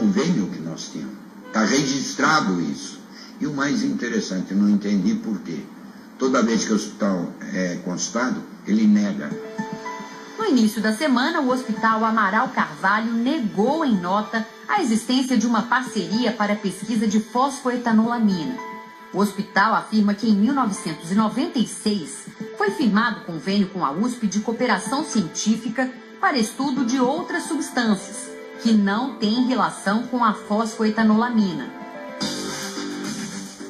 convênio que nós tínhamos. Está registrado isso. E o mais interessante, não entendi por quê. Toda vez que o hospital é consultado, ele nega. No início da semana, o Hospital Amaral Carvalho negou em nota a existência de uma parceria para a pesquisa de fosfoetanolamina. O hospital afirma que em 1996 foi firmado convênio com a USP de cooperação científica para estudo de outras substâncias que não têm relação com a fosfoetanolamina.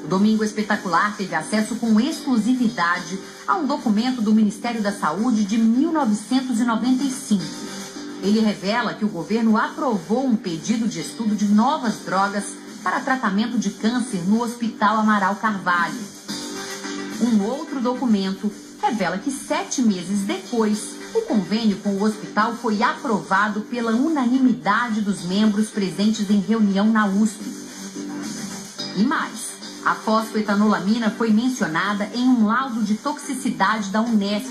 O Domingo Espetacular teve acesso com exclusividade a um documento do Ministério da Saúde de 1995. Ele revela que o governo aprovou um pedido de estudo de novas drogas para tratamento de câncer no Hospital Amaral Carvalho. Um outro documento revela que 7 meses depois, o convênio com o hospital foi aprovado pela unanimidade dos membros presentes em reunião na USP. E mais, a fosfoetanolamina foi mencionada em um laudo de toxicidade da Unesp,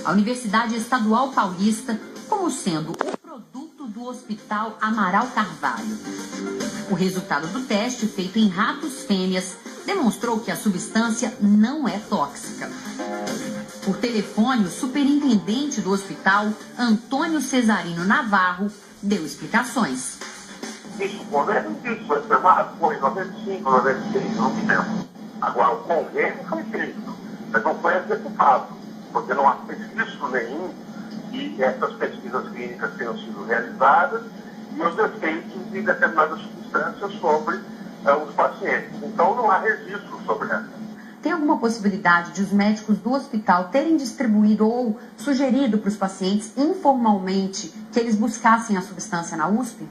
a Universidade Estadual Paulista, como sendo o produto do Hospital Amaral Carvalho. O resultado do teste, feito em ratos fêmeas, demonstrou que a substância não é tóxica. Por telefone, o superintendente do hospital, Antônio Cesarino Navarro, deu explicações. Isso, o convênio disso foi firmado, foi em 95, 96, não me lembro. Agora, o convênio foi feito, mas não foi executado, porque não há registro nenhum e essas pesquisas clínicas tenham sido realizadas e os efeitos de determinadas substâncias sobre os pacientes. Então, não há registro sobre essa. Tem alguma possibilidade de os médicos do hospital terem distribuído ou sugerido para os pacientes informalmente que eles buscassem a substância na USP?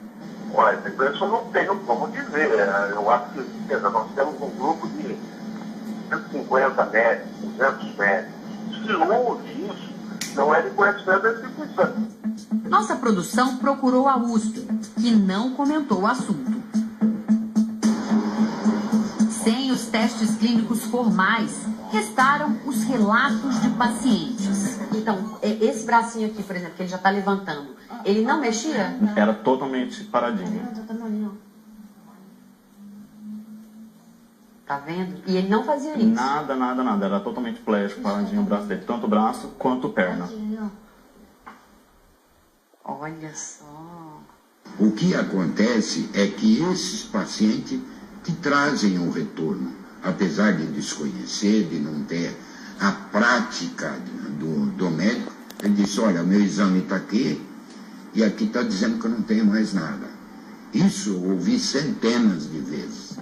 Olha, isso eu não tenho como dizer. Eu acho que nós temos um grupo de 150 médicos, 200 médicos. Se houve isso, não é de conhecimento da instituição. Nossa produção procurou a USP, que não comentou o assunto. Sem os testes clínicos formais, restaram os relatos de pacientes. Então, esse bracinho aqui, por exemplo, que ele já está levantando, ele não mexia? Era totalmente paradinho. Tá vendo? E ele não fazia isso? Nada. Era totalmente pléstico, paradinho o braço dele. Tanto o braço quanto perna. Olha só. O que acontece é que esses pacientes que trazem o retorno, apesar de desconhecer, de não ter a prática do médico, ele disse, olha, meu exame está aqui e aqui está dizendo que eu não tenho mais nada. Isso eu ouvi centenas de vezes.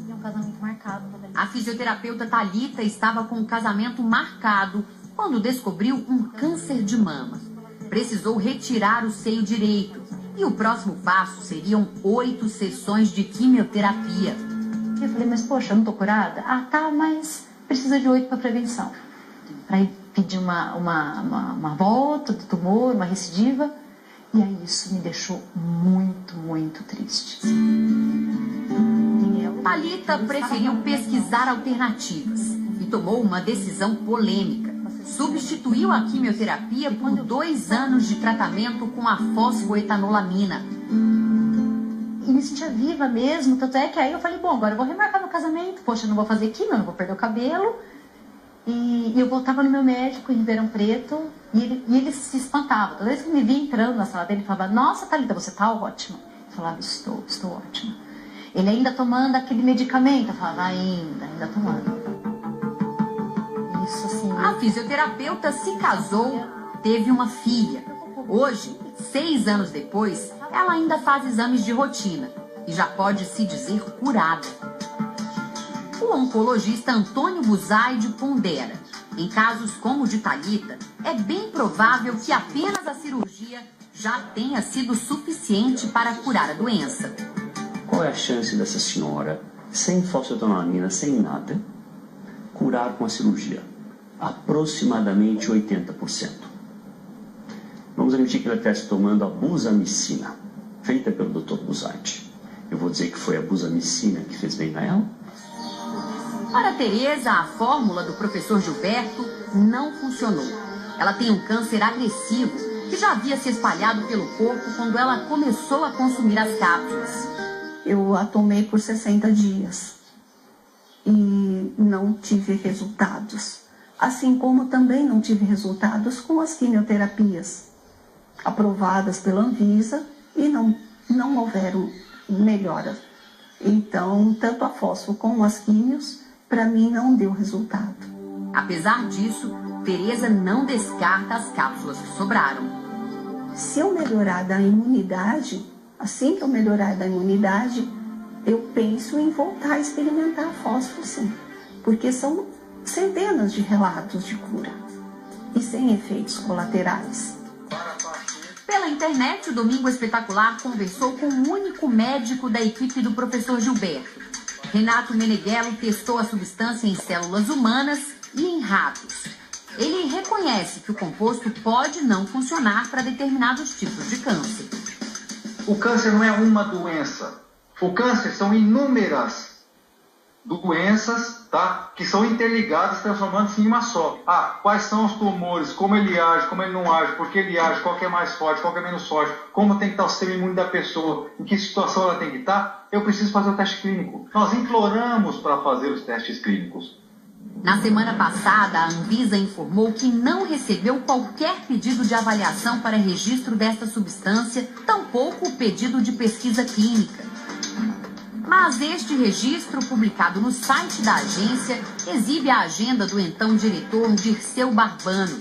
É um casamento marcado. A fisioterapeuta Thalita estava com o casamento marcado quando descobriu um câncer de mama. Precisou retirar o seio direito. E o próximo passo seriam 8 sessões de quimioterapia. Eu falei, mas poxa, eu não tô curada? Ah, tá, mas precisa de 8 para prevenção. Para impedir uma volta do tumor, uma recidiva. E aí isso me deixou muito triste. Thalita preferiu pesquisar alternativas e tomou uma decisão polêmica. Substituiu a quimioterapia por 2 anos de tratamento com a fosfoetanolamina. E me sentia viva mesmo, tanto é que aí eu falei, bom, agora eu vou remarcar meu casamento, poxa, eu não vou fazer quimio, eu não vou perder o cabelo. E eu voltava no meu médico em Ribeirão Preto e ele se espantava. Toda vez que me via entrando na sala dele, ele falava, nossa, Thalita, você tá ótima. Eu falava, estou ótima. Ele ainda tomando aquele medicamento, eu falava, ainda tomando. Isso, assim, a fisioterapeuta se casou, teve uma filha. Hoje, 6 anos depois, ela ainda faz exames de rotina e já pode se dizer curada. O oncologista Antônio Buzaide pondera. Em casos como o de Thalita, é bem provável que apenas a cirurgia já tenha sido suficiente para curar a doença. Qual é a chance dessa senhora, sem fosfetanolamina, sem nada, curar com a cirurgia? Aproximadamente 80%. Vamos admitir que ela estivesse tomando a busamicina, feita pelo Dr. Buzaide. Eu vou dizer que foi a busamicina que fez bem a ela? Para Tereza, a fórmula do professor Gilberto não funcionou. Ela tem um câncer agressivo que já havia se espalhado pelo corpo quando ela começou a consumir as cápsulas. Eu a tomei por 60 dias e não tive resultados. Assim como também não tive resultados com as quimioterapias aprovadas pela Anvisa e não houveram melhora. Então, tanto a fosfo como as químios, para mim, não deu resultado. Apesar disso, Tereza não descarta as cápsulas que sobraram. Se eu melhorar da imunidade, assim que eu melhorar da imunidade, eu penso em voltar a experimentar a fosfo, sim. Porque são centenas de relatos de cura e sem efeitos colaterais. Pela internet, o Domingo Espetacular conversou com o único médico da equipe do professor Gilberto. Renato Meneghello testou a substância em células humanas e em ratos. Ele reconhece que o composto pode não funcionar para determinados tipos de câncer. O câncer não é uma doença. O câncer são inúmeras doenças, tá? Que são interligadas, transformando-se em uma só. Quais são os tumores, como ele age, como ele não age, por que ele age, qual que é mais forte, qual que é menos forte, como tem que estar o sistema imune da pessoa, em que situação ela tem que estar, eu preciso fazer o teste clínico. Nós imploramos para fazer os testes clínicos. Na semana passada, a Anvisa informou que não recebeu qualquer pedido de avaliação para registro desta substância, tampouco o pedido de pesquisa clínica. Mas este registro, publicado no site da agência, exibe a agenda do então diretor Dirceu Barbano.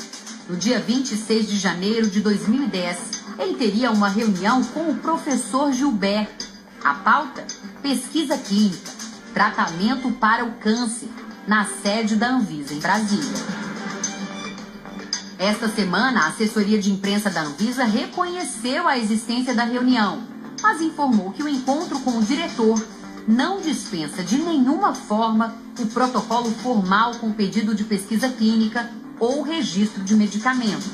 No dia 26 de janeiro de 2010, ele teria uma reunião com o professor Gilberto. A pauta? Pesquisa clínica, tratamento para o câncer, na sede da Anvisa em Brasília. Esta semana, a assessoria de imprensa da Anvisa reconheceu a existência da reunião, mas informou que o encontro com o diretor não dispensa de nenhuma forma o protocolo formal com pedido de pesquisa clínica ou registro de medicamento.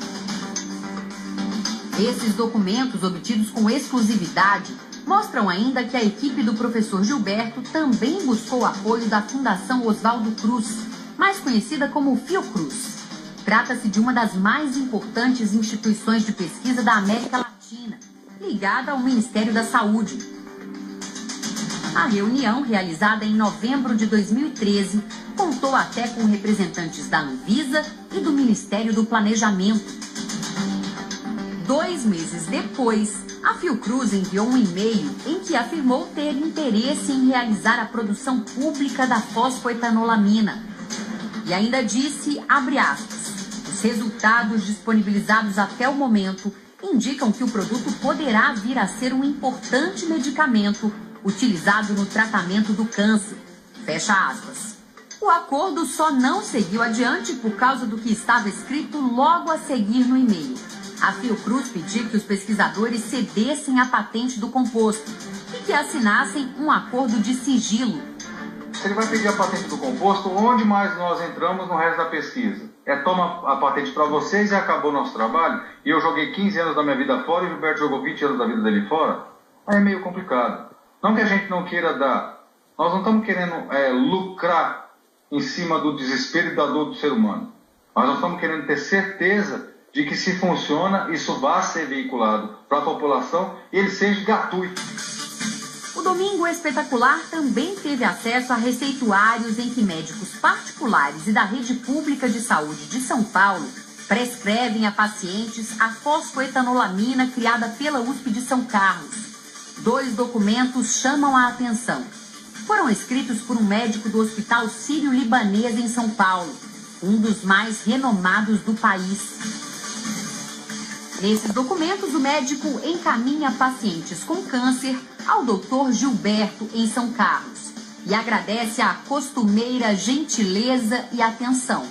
Esses documentos, obtidos com exclusividade, mostram ainda que a equipe do professor Gilberto também buscou apoio da Fundação Oswaldo Cruz, mais conhecida como Fiocruz. Trata-se de uma das mais importantes instituições de pesquisa da América Latina, ligada ao Ministério da Saúde. A reunião, realizada em novembro de 2013, contou até com representantes da Anvisa e do Ministério do Planejamento. 2 meses depois, a Fiocruz enviou um e-mail em que afirmou ter interesse em realizar a produção pública da fosfoetanolamina. E ainda disse, abre aspas, os resultados disponibilizados até o momento indicam que o produto poderá vir a ser um importante medicamento utilizado no tratamento do câncer. Fecha aspas. O acordo só não seguiu adiante por causa do que estava escrito logo a seguir no e-mail. A Fiocruz pediu que os pesquisadores cedessem a patente do composto e que assinassem um acordo de sigilo. Ele vai pedir a patente do composto, onde mais nós entramos no resto da pesquisa? Toma a patente para vocês e acabou o nosso trabalho? E eu joguei 15 anos da minha vida fora e o Gilberto jogou 20 anos da vida dele fora? Aí é meio complicado. Não que a gente não queira dar, nós não estamos querendo lucrar em cima do desespero e da dor do ser humano. Mas nós estamos querendo ter certeza de que se funciona, isso vai ser veiculado para a população e ele seja gratuito. O Domingo Espetacular também teve acesso a receituários em que médicos particulares e da rede pública de saúde de São Paulo prescrevem a pacientes a fosfoetanolamina criada pela USP de São Carlos. 2 documentos chamam a atenção. Foram escritos por um médico do Hospital Sírio-Libanês em São Paulo, um dos mais renomados do país. Nesses documentos, o médico encaminha pacientes com câncer ao Dr. Gilberto em São Carlos e agradece a costumeira gentileza e atenção.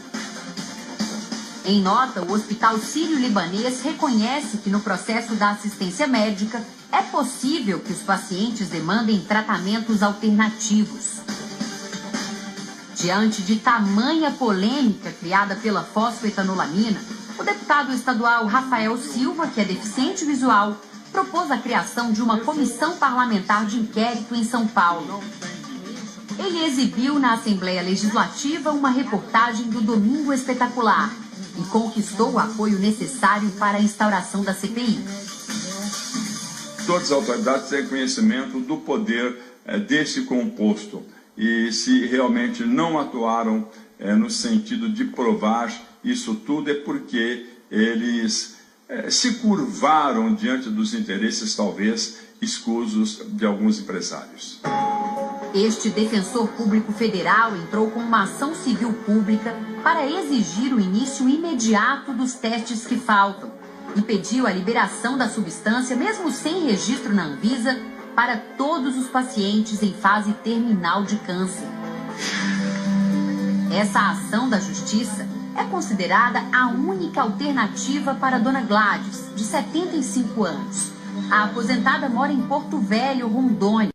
Em nota, o Hospital Sírio-Libanês reconhece que no processo da assistência médica é possível que os pacientes demandem tratamentos alternativos. Diante de tamanha polêmica criada pela fosfoetanolamina, o deputado estadual Rafael Silva, que é deficiente visual, propôs a criação de uma comissão parlamentar de inquérito em São Paulo. Ele exibiu na Assembleia Legislativa uma reportagem do Domingo Espetacular e conquistou o apoio necessário para a instauração da CPI. Todas as autoridades têm conhecimento do poder desse composto e se realmente não atuaram no sentido de provar isso tudo, é porque eles se curvaram diante dos interesses, talvez, escusos de alguns empresários. Este defensor público federal entrou com uma ação civil pública para exigir o início imediato dos testes que faltam e pediu a liberação da substância, mesmo sem registro na Anvisa, para todos os pacientes em fase terminal de câncer. Essa ação da Justiça é considerada a única alternativa para a dona Gladys, de 75 anos. A aposentada mora em Porto Velho, Rondônia.